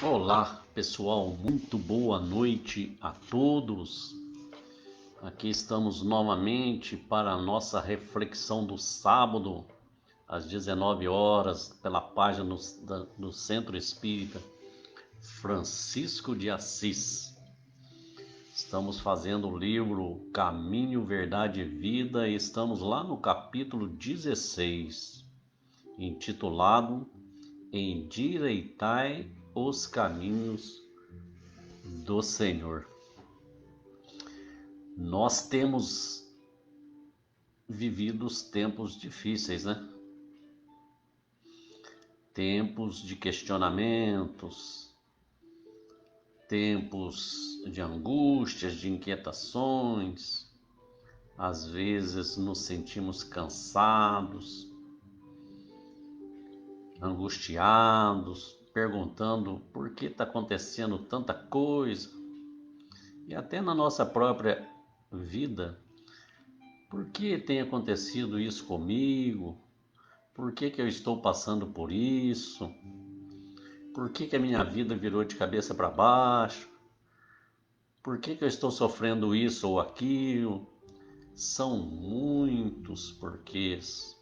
Olá, pessoal, muito boa noite a todos. Aqui estamos novamente para a nossa reflexão do sábado, às 19 horas, pela página do Centro Espírita Francisco de Assis. Estamos fazendo o livro Caminho, Verdade e Vida e estamos lá no capítulo 16, intitulado Endireitai os caminhos do Senhor. Nós temos vivido tempos difíceis, né? Tempos de questionamentos, tempos de angústias, de inquietações. Às vezes nos sentimos cansados, angustiados, perguntando por que está acontecendo tanta coisa. E até na nossa própria vida, por que tem acontecido isso comigo? Por que eu estou passando por isso? Por que a minha vida virou de cabeça para baixo? Por que eu estou sofrendo isso ou aquilo? São muitos porquês.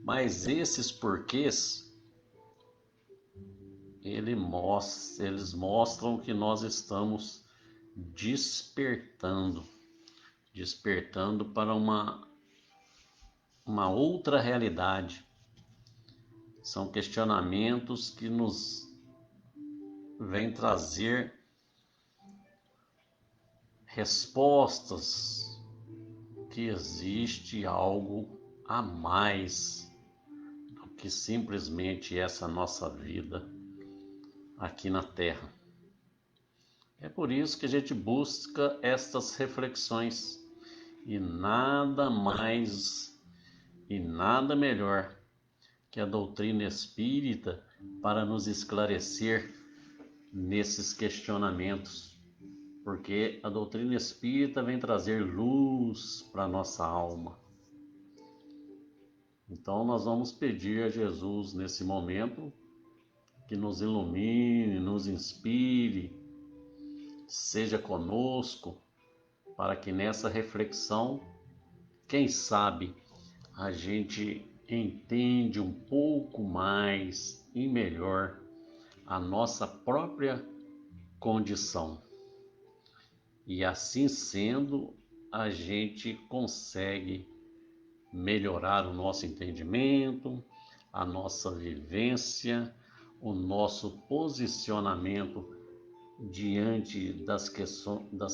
Mas esses porquês, eles mostram que nós estamos despertando para uma outra realidade. São questionamentos que nos vêm trazer respostas que existe algo a mais do que simplesmente essa nossa vida aqui na Terra. É por isso que a gente busca estas reflexões e nada mais e nada melhor que a doutrina espírita para nos esclarecer nesses questionamentos, porque a doutrina espírita vem trazer luz para a nossa alma. Então nós vamos pedir a Jesus nesse momento que nos ilumine, nos inspire, seja conosco, para que nessa reflexão, quem sabe, a gente entende um pouco mais e melhor a nossa própria condição. E assim sendo, a gente consegue melhorar o nosso entendimento, a nossa vivência, o nosso posicionamento diante das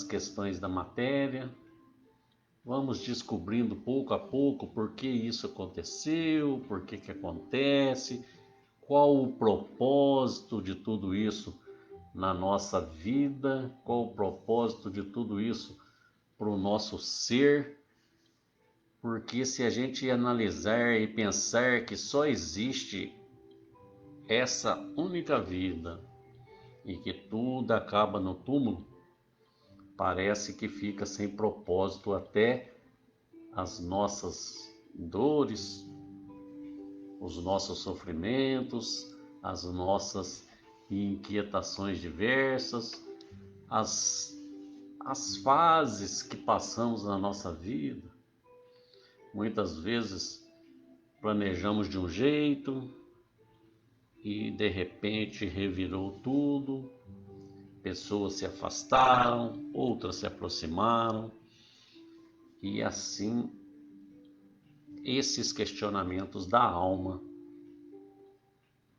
questões da matéria. Vamos descobrindo pouco a pouco por que isso aconteceu, por que acontece, qual o propósito de tudo isso na nossa vida, qual o propósito de tudo isso para o nosso ser. Porque se a gente analisar e pensar que só existe essa única vida e que tudo acaba no túmulo, parece que fica sem propósito até as nossas dores, os nossos sofrimentos, as nossas inquietações diversas, as fases que passamos na nossa vida. Muitas vezes planejamos de um jeito e de repente revirou tudo, pessoas se afastaram, outras se aproximaram, e assim esses questionamentos da alma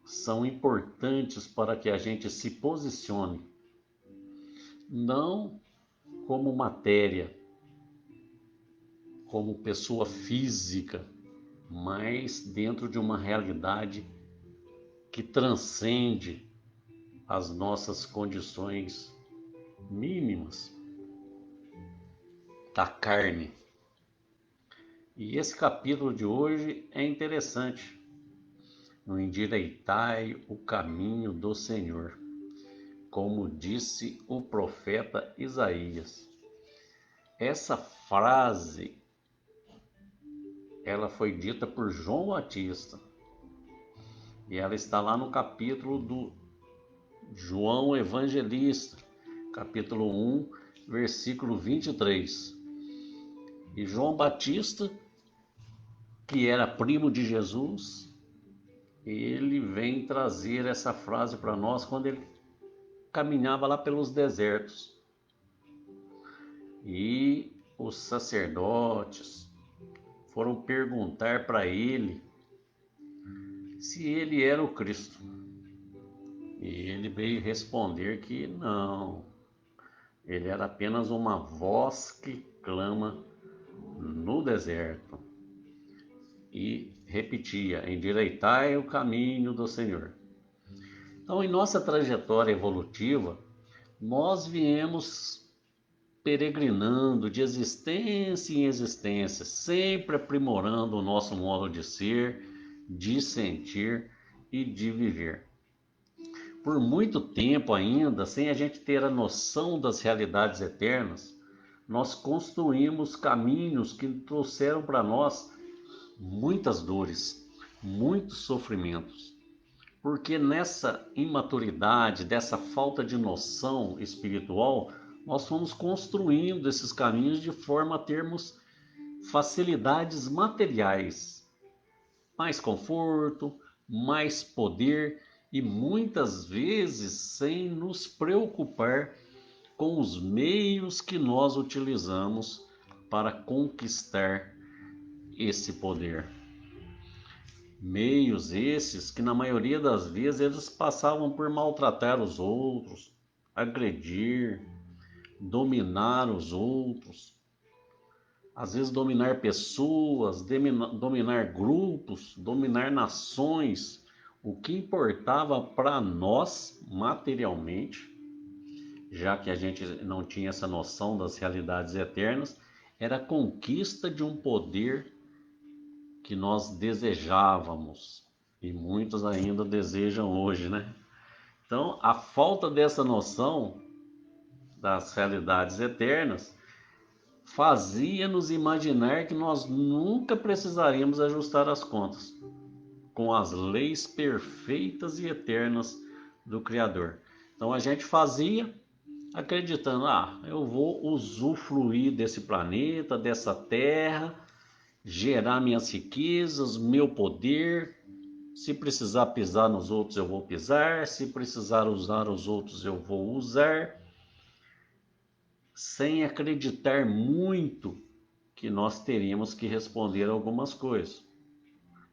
são importantes para que a gente se posicione, não como matéria, como pessoa física, mas dentro de uma realidade que transcende as nossas condições mínimas da carne. E esse capítulo de hoje é interessante. No endireitai o caminho do Senhor, como disse o profeta Isaías. Essa frase, ela foi dita por João Batista e ela está lá no capítulo João Evangelista, capítulo 1, versículo 23. E João Batista, que era primo de Jesus, ele vem trazer essa frase para nós quando ele caminhava lá pelos desertos. E os sacerdotes foram perguntar para ele se ele era o Cristo. E ele veio responder que não, ele era apenas uma voz que clama no deserto. E repetia: endireitai o caminho do Senhor. Então, em nossa trajetória evolutiva, nós viemos peregrinando de existência em existência, sempre aprimorando o nosso modo de ser, de sentir e de viver. Por muito tempo ainda, sem a gente ter a noção das realidades eternas, nós construímos caminhos que trouxeram para nós muitas dores, muitos sofrimentos. Porque nessa imaturidade, dessa falta de noção espiritual, nós fomos construindo esses caminhos de forma a termos facilidades materiais, mais conforto, mais poder e muitas vezes sem nos preocupar com os meios que nós utilizamos para conquistar esse poder. Meios esses que na maioria das vezes eles passavam por maltratar os outros, agredir, dominar os outros, às vezes dominar pessoas, dominar grupos, dominar nações. O que importava para nós materialmente, já que a gente não tinha essa noção das realidades eternas, era a conquista de um poder que nós desejávamos e muitos ainda desejam hoje, né? Então, a falta dessa noção das realidades eternas fazia-nos imaginar que nós nunca precisaríamos ajustar as contas com as leis perfeitas e eternas do Criador. Então a gente fazia acreditando, eu vou usufruir desse planeta, dessa terra, gerar minhas riquezas, meu poder. Se precisar pisar nos outros, eu vou pisar. Se precisar usar os outros, eu vou usar. Sem acreditar muito que nós teríamos que responder algumas coisas.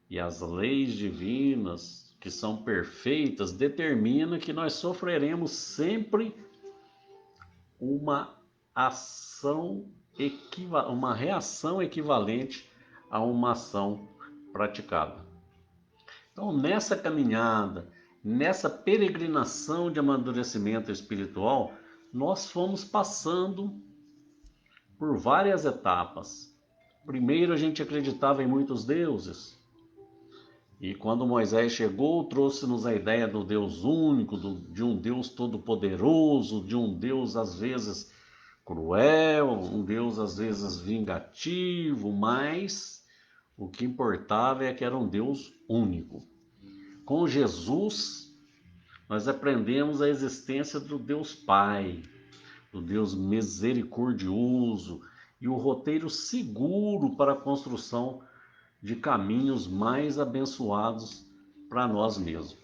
E as leis divinas, que são perfeitas, determinam que nós sofreremos sempre uma reação equivalente a uma ação praticada. Então, nessa caminhada, nessa peregrinação de amadurecimento espiritual, nós fomos passando por várias etapas. Primeiro, a gente acreditava em muitos deuses. E quando Moisés chegou, trouxe-nos a ideia do Deus único, de um Deus todo-poderoso, de um Deus às vezes cruel, um Deus às vezes vingativo, mas o que importava é que era um Deus único. Com Jesus, nós aprendemos a existência do Deus Pai, do Deus misericordioso e o roteiro seguro para a construção de caminhos mais abençoados para nós mesmos.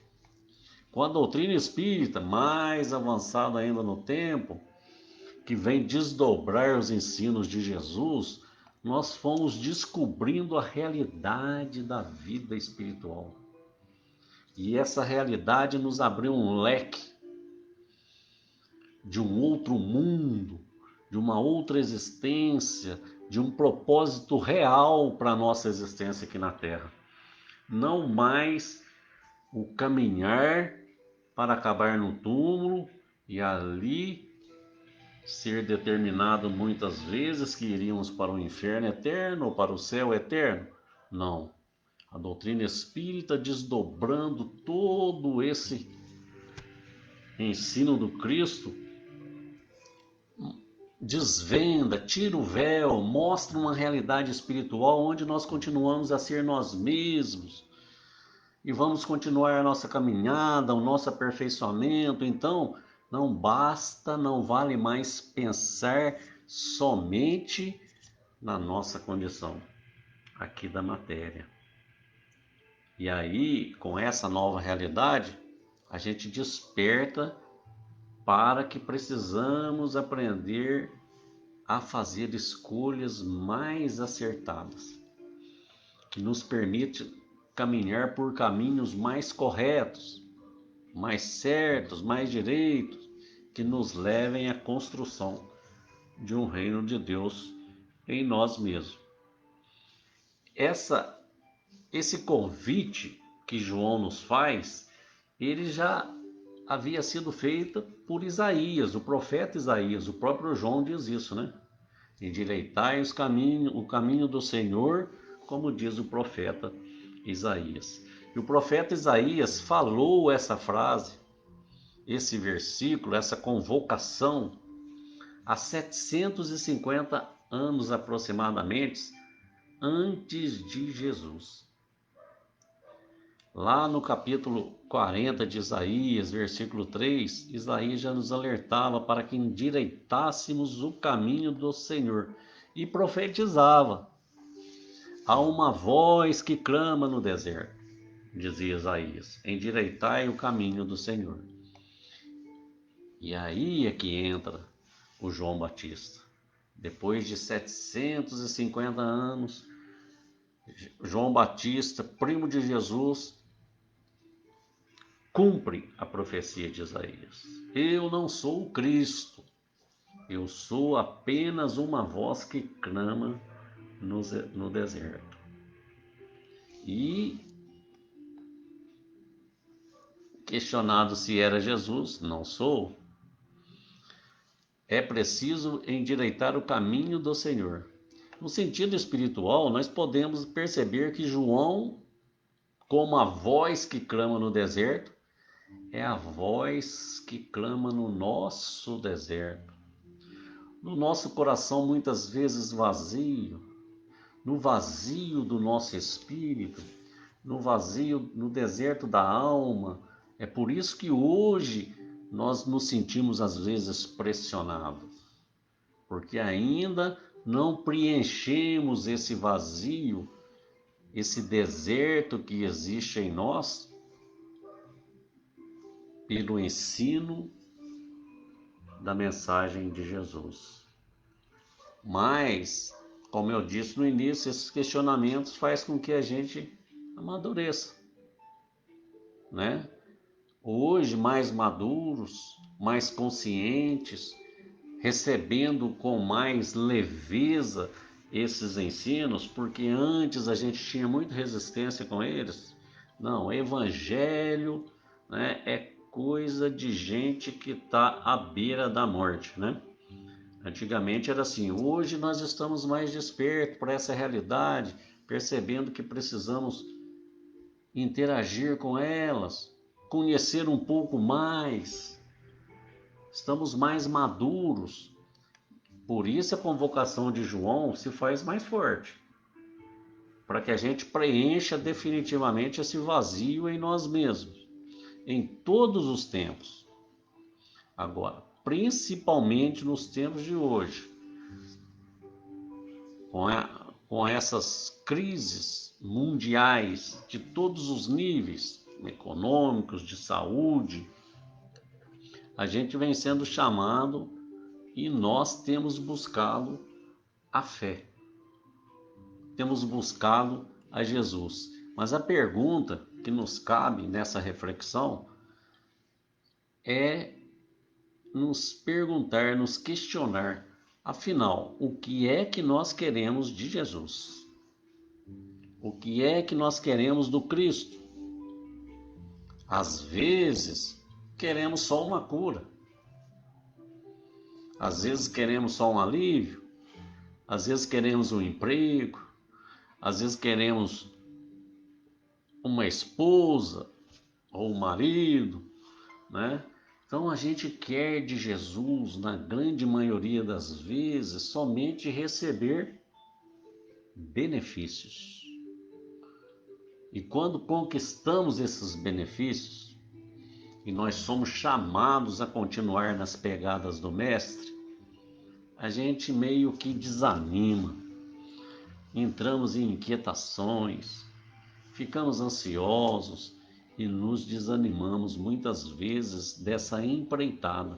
Com a doutrina espírita, mais avançada ainda no tempo, que vem desdobrar os ensinos de Jesus, nós fomos descobrindo a realidade da vida espiritual. E essa realidade nos abriu um leque de um outro mundo, de uma outra existência, de um propósito real para a nossa existência aqui na Terra. Não mais o caminhar para acabar no túmulo e ali ser determinado muitas vezes que iríamos para o inferno eterno ou para o céu eterno. Não. A doutrina espírita, desdobrando todo esse ensino do Cristo, desvenda, tira o véu, mostra uma realidade espiritual onde nós continuamos a ser nós mesmos e vamos continuar a nossa caminhada, o nosso aperfeiçoamento. Então, não basta, não vale mais pensar somente na nossa condição aqui da matéria. E aí, com essa nova realidade, a gente desperta para que precisamos aprender a fazer escolhas mais acertadas, que nos permite caminhar por caminhos mais corretos, mais certos, mais direitos, que nos levem à construção de um reino de Deus em nós mesmos. Esse convite que João nos faz, ele já havia sido feito por Isaías, o profeta Isaías. O próprio João diz isso, né? Endireitai o caminho do Senhor, como diz o profeta Isaías. E o profeta Isaías falou essa frase, esse versículo, essa convocação, há 750 anos aproximadamente antes de Jesus. Lá no capítulo 40 de Isaías, versículo 3, Isaías já nos alertava para que endireitássemos o caminho do Senhor e profetizava. Há uma voz que clama no deserto, dizia Isaías, endireitai o caminho do Senhor. E aí é que entra o João Batista. Depois de 750 anos, João Batista, primo de Jesus, cumpre a profecia de Isaías. Eu não sou o Cristo, eu sou apenas uma voz que clama no deserto. E questionado se era Jesus, não sou. É preciso endireitar o caminho do Senhor. No sentido espiritual, nós podemos perceber que João, como a voz que clama no deserto, é a voz que clama no nosso deserto, no nosso coração muitas vezes vazio, no vazio do nosso espírito, no vazio, no deserto da alma. É por isso que hoje nós nos sentimos às vezes pressionados, porque ainda não preenchemos esse vazio, esse deserto que existe em nós, pelo ensino da mensagem de Jesus. Mas, como eu disse no início, esses questionamentos fazem com que a gente amadureça, né? Hoje, mais maduros, mais conscientes, recebendo com mais leveza esses ensinos, porque antes a gente tinha muita resistência com eles. Não, evangelho, né, é coisa de gente que está à beira da morte, né? Antigamente era assim. Hoje nós estamos mais despertos para essa realidade, percebendo que precisamos interagir com elas, conhecer um pouco mais. Estamos mais maduros. Por isso a convocação de João se faz mais forte, para que a gente preencha definitivamente esse vazio em nós mesmos, em todos os tempos. Agora, principalmente nos tempos de hoje, com essas crises mundiais de todos os níveis, econômicos, de saúde, a gente vem sendo chamado e nós temos buscado a fé, temos buscado a Jesus. Mas a pergunta que nos cabe nessa reflexão é nos perguntar, nos questionar, afinal, o que é que nós queremos de Jesus? O que é que nós queremos do Cristo? Às vezes, queremos só uma cura. Às vezes queremos só um alívio. Às vezes queremos um emprego. Às vezes queremos uma esposa ou um marido, né? Então a gente quer de Jesus, na grande maioria das vezes, somente receber benefícios. E quando conquistamos esses benefícios, e nós somos chamados a continuar nas pegadas do Mestre, a gente meio que desanima, entramos em inquietações, ficamos ansiosos e nos desanimamos muitas vezes dessa empreitada.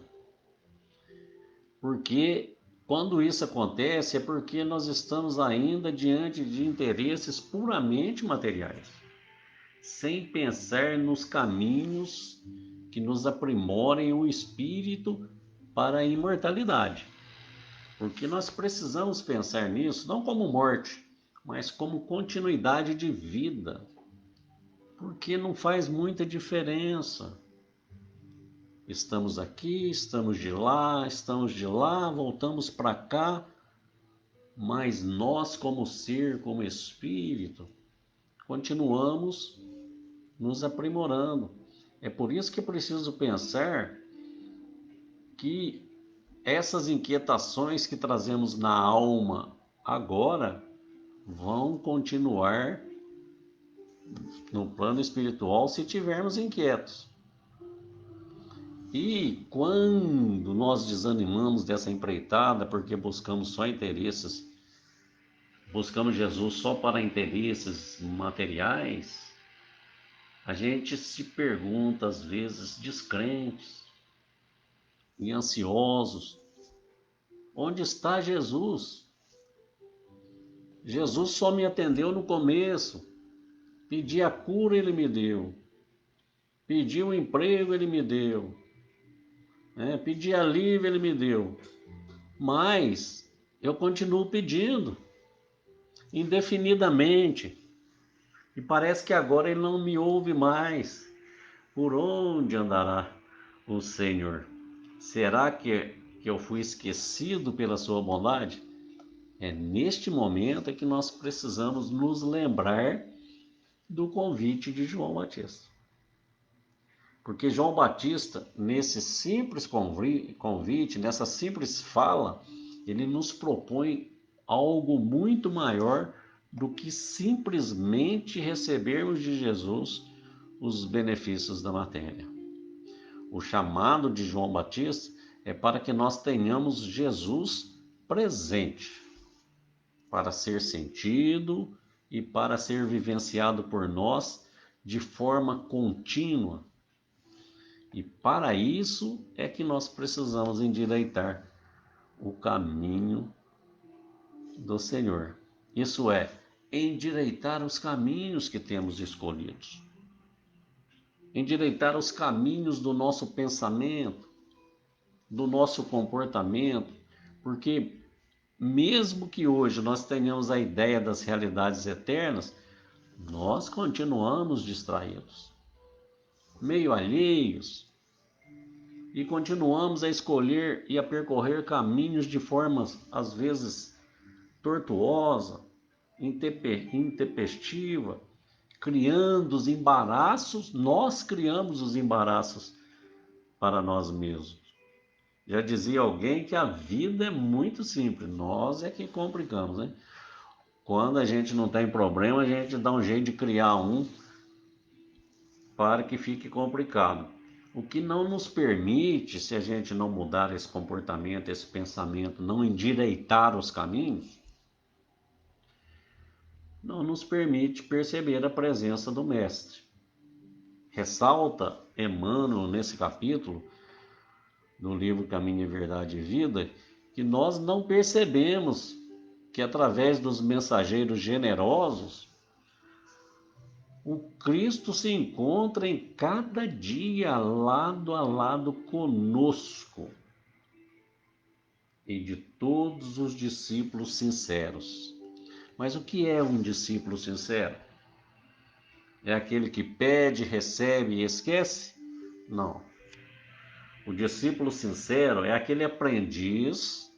Porque quando isso acontece é porque nós estamos ainda diante de interesses puramente materiais, sem pensar nos caminhos que nos aprimorem o espírito para a imortalidade. Porque nós precisamos pensar nisso não como morte, mas como continuidade de vida. Porque não faz muita diferença. Estamos aqui, estamos de lá, voltamos para cá, mas nós como ser, como espírito, continuamos nos aprimorando. É por isso que é preciso pensar que essas inquietações que trazemos na alma agora vão continuar no plano espiritual se tivermos inquietos. E quando nós desanimamos dessa empreitada porque buscamos só interesses, buscamos Jesus só para interesses materiais, a gente se pergunta às vezes descrentes e ansiosos, onde está Jesus? Jesus só me atendeu no começo, pedi a cura, ele me deu, pedi um emprego, ele me deu, pedi alívio, ele me deu, mas eu continuo pedindo indefinidamente e parece que agora ele não me ouve mais. Por onde andará o Senhor? Será que eu fui esquecido pela sua bondade? É neste momento que nós precisamos nos lembrar do convite de João Batista. Porque João Batista, nesse simples convite, nessa simples fala, ele nos propõe algo muito maior do que simplesmente recebermos de Jesus os benefícios da matéria. O chamado de João Batista é para que nós tenhamos Jesus presente, para ser sentido e para ser vivenciado por nós de forma contínua. E para isso é que nós precisamos endireitar o caminho do Senhor. Isso é, endireitar os caminhos que temos escolhidos. Endireitar os caminhos do nosso pensamento, do nosso comportamento, porque mesmo que hoje nós tenhamos a ideia das realidades eternas, nós continuamos distraídos, meio alheios, e continuamos a escolher e a percorrer caminhos de formas, às vezes, tortuosa, intempestiva, criando os embaraços, nós criamos os embaraços para nós mesmos. Já dizia alguém que a vida é muito simples, nós é que complicamos, né? Quando a gente não tem problema, a gente dá um jeito de criar um para que fique complicado. O que não nos permite, se a gente não mudar esse comportamento, esse pensamento, não endireitar os caminhos, não nos permite perceber a presença do Mestre. Ressalta Emmanuel nesse capítulo do livro Caminho, Verdade e Vida, que nós não percebemos que através dos mensageiros generosos, o Cristo se encontra em cada dia lado a lado conosco e de todos os discípulos sinceros. Mas o que é um discípulo sincero? É aquele que pede, recebe e esquece? Não. O discípulo sincero é aquele aprendiz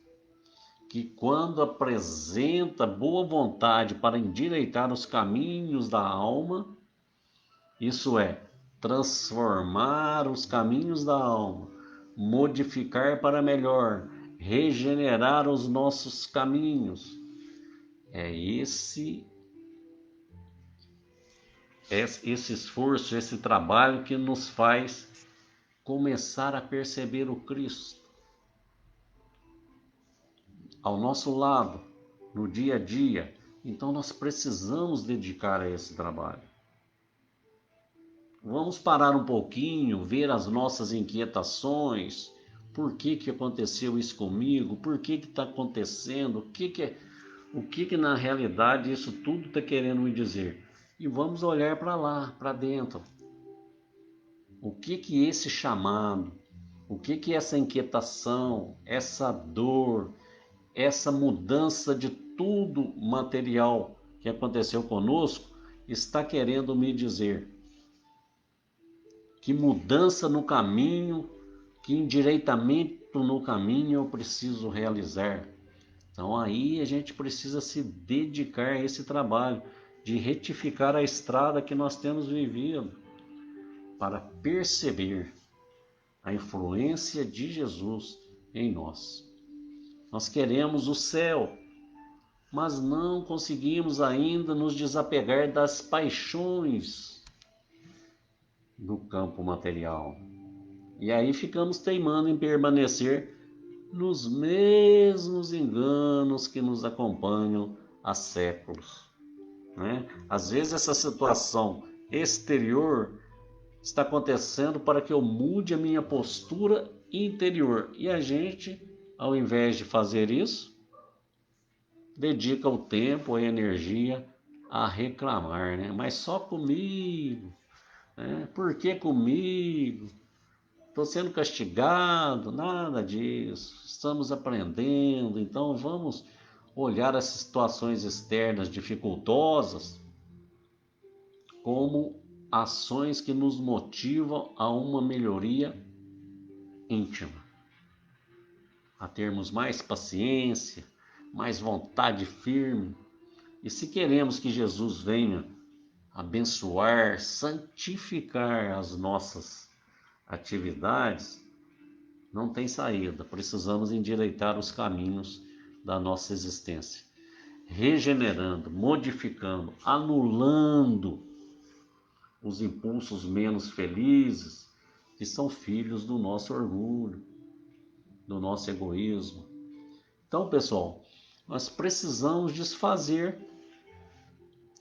que, quando apresenta boa vontade para endireitar os caminhos da alma, isso é, transformar os caminhos da alma, modificar para melhor, regenerar os nossos caminhos. É esse esse esforço, esse trabalho que nos faz começar a perceber o Cristo ao nosso lado, no dia a dia. Então nós precisamos dedicar a esse trabalho. Vamos parar um pouquinho, ver as nossas inquietações. Por que aconteceu isso comigo? Por que está acontecendo? O que na realidade isso tudo está querendo me dizer? E vamos olhar para lá, para dentro. O que esse chamado, o que essa inquietação, essa dor, essa mudança de tudo material que aconteceu conosco está querendo me dizer? Que mudança no caminho, que endireitamento no caminho eu preciso realizar? Então aí a gente precisa se dedicar a esse trabalho de retificar a estrada que nós temos vivido, para perceber a influência de Jesus em nós. Nós queremos o céu, mas não conseguimos ainda nos desapegar das paixões do campo material. E aí ficamos teimando em permanecer nos mesmos enganos que nos acompanham há séculos, né? Às vezes essa situação exterior está acontecendo para que eu mude a minha postura interior. E a gente, ao invés de fazer isso, dedica o tempo, a energia a reclamar, né? Mas só comigo, né? Por que comigo? Estou sendo castigado, nada disso. Estamos aprendendo, então vamos olhar as situações externas dificultosas como ações que nos motivam a uma melhoria íntima, a termos mais paciência, mais vontade firme. E se queremos que Jesus venha abençoar, santificar as nossas atividades, não tem saída. Precisamos endireitar os caminhos da nossa existência, regenerando, modificando, anulando os impulsos menos felizes, que são filhos do nosso orgulho, do nosso egoísmo. Então, pessoal, nós precisamos desfazer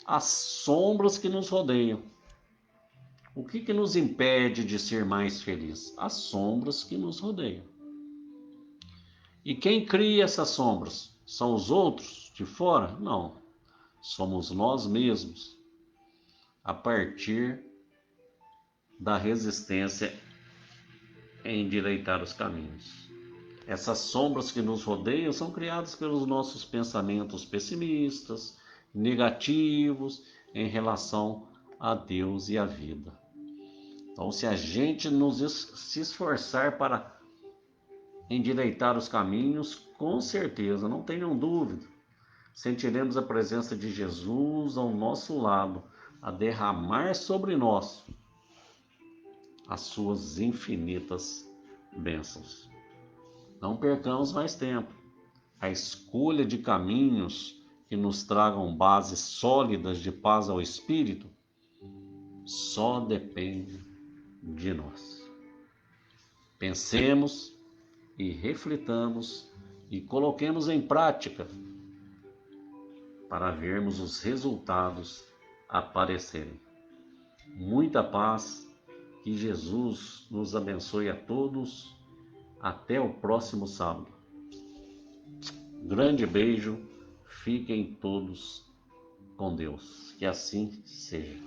as sombras que nos rodeiam. O que nos impede de ser mais felizes? As sombras que nos rodeiam. E quem cria essas sombras? São os outros de fora? Não. Somos nós mesmos, a partir da resistência em endireitar os caminhos. Essas sombras que nos rodeiam são criadas pelos nossos pensamentos pessimistas, negativos em relação a Deus e à vida. Então, se a gente se esforçar para endireitar os caminhos, com certeza, não tenham dúvida, sentiremos a presença de Jesus ao nosso lado, a derramar sobre nós as suas infinitas bênçãos. Não percamos mais tempo. A escolha de caminhos que nos tragam bases sólidas de paz ao espírito só depende de nós. Pensemos e reflitamos e coloquemos em prática para vermos os resultados aparecerem. Muita paz, que Jesus nos abençoe a todos. Até o próximo sábado. Grande beijo, fiquem todos com Deus, que assim seja.